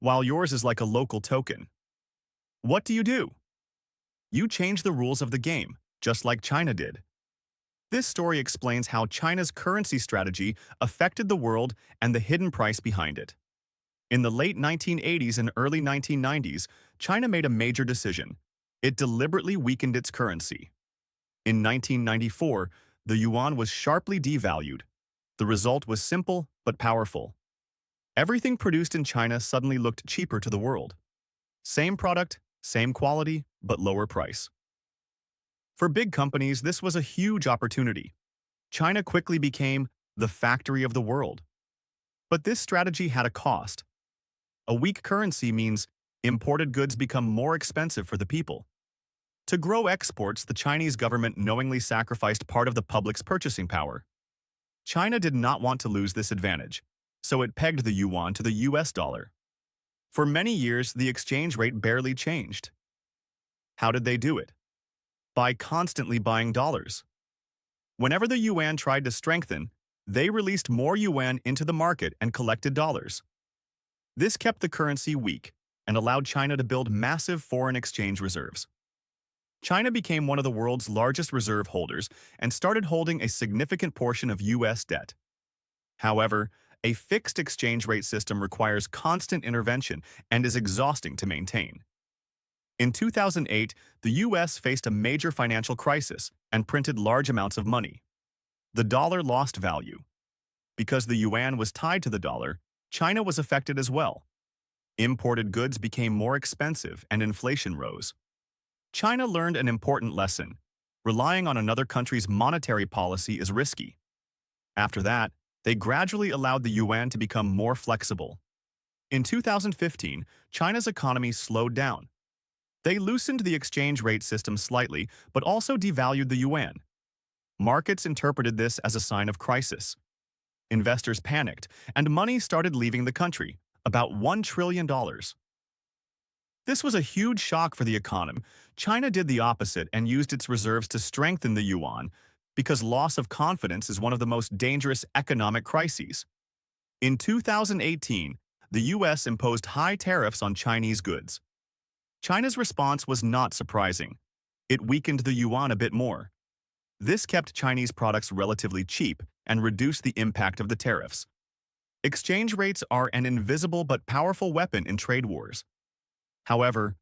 while yours is like a local token. What do? You change the rules of the game, just like China did. This story explains how China's currency strategy affected the world and the hidden price behind it. In the late 1980s and early 1990s, China made a major decision. It deliberately weakened its currency. In 1994, the yuan was sharply devalued. The result was simple but powerful. Everything produced in China suddenly looked cheaper to the world. Same product, same quality, but lower price. For big companies, this was a huge opportunity. China quickly became the factory of the world. But this strategy had a cost. A weak currency means imported goods become more expensive for the people. To grow exports, the Chinese government knowingly sacrificed part of the public's purchasing power. China did not want to lose this advantage, so it pegged the yuan to the US dollar. For many years, the exchange rate barely changed. How did they do it? By constantly buying dollars. Whenever the yuan tried to strengthen, they released more yuan into the market and collected dollars. This kept the currency weak and allowed China to build massive foreign exchange reserves. China became one of the world's largest reserve holders and started holding a significant portion of US debt. However, a fixed exchange rate system requires constant intervention and is exhausting to maintain. In 2008, the US faced a major financial crisis and printed large amounts of money. The dollar lost value. Because the yuan was tied to the dollar, China was affected as well. Imported goods became more expensive and inflation rose. China learned an important lesson. Relying on another country's monetary policy is risky. After that, they gradually allowed the yuan to become more flexible. In 2015, China's economy slowed down. They loosened the exchange rate system slightly, but also devalued the yuan. Markets interpreted this as a sign of crisis. Investors panicked, and money started leaving the country, about $1 trillion. This was a huge shock for the economy. China did the opposite and used its reserves to strengthen the yuan, because loss of confidence is one of the most dangerous economic crises. In 2018, the US imposed high tariffs on Chinese goods. China's response was not surprising. It weakened the yuan a bit more. This kept Chinese products relatively cheap and reduced the impact of the tariffs. Exchange rates are an invisible but powerful weapon in trade wars. However,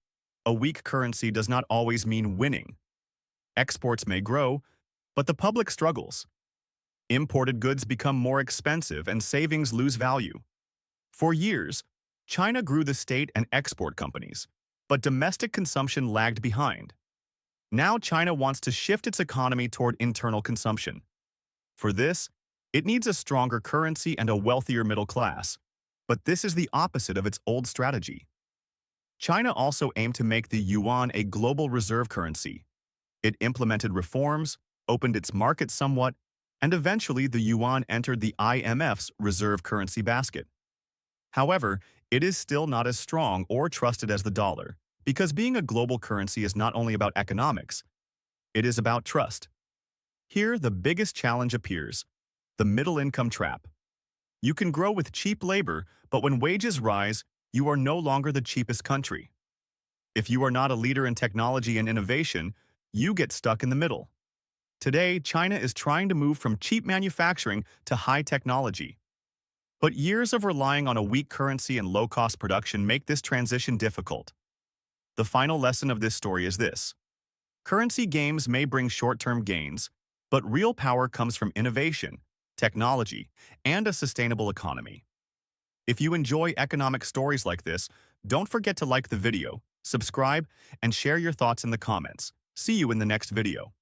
a weak currency does not always mean winning. Exports may grow, but the public struggles. Imported goods become more expensive and savings lose value. For years, China grew the state and export companies, but domestic consumption lagged behind. Now China wants to shift its economy toward internal consumption. For this, it needs a stronger currency and a wealthier middle class. But this is the opposite of its old strategy. China also aimed to make the yuan a global reserve currency. It implemented reforms, opened its market somewhat, and eventually the yuan entered the IMF's reserve currency basket. However, it is still not as strong or trusted as the dollar, because being a global currency is not only about economics, it is about trust. Here, the biggest challenge appears: the middle-income trap. You can grow with cheap labor, but when wages rise, you are no longer the cheapest country. If you are not a leader in technology and innovation, you get stuck in the middle. Today, China is trying to move from cheap manufacturing to high technology. But years of relying on a weak currency and low-cost production make this transition difficult. The final lesson of this story is this: currency games may bring short-term gains, but real power comes from innovation, technology, and a sustainable economy. If you enjoy economic stories like this, don't forget to like the video, subscribe, and share your thoughts in the comments. See you in the next video.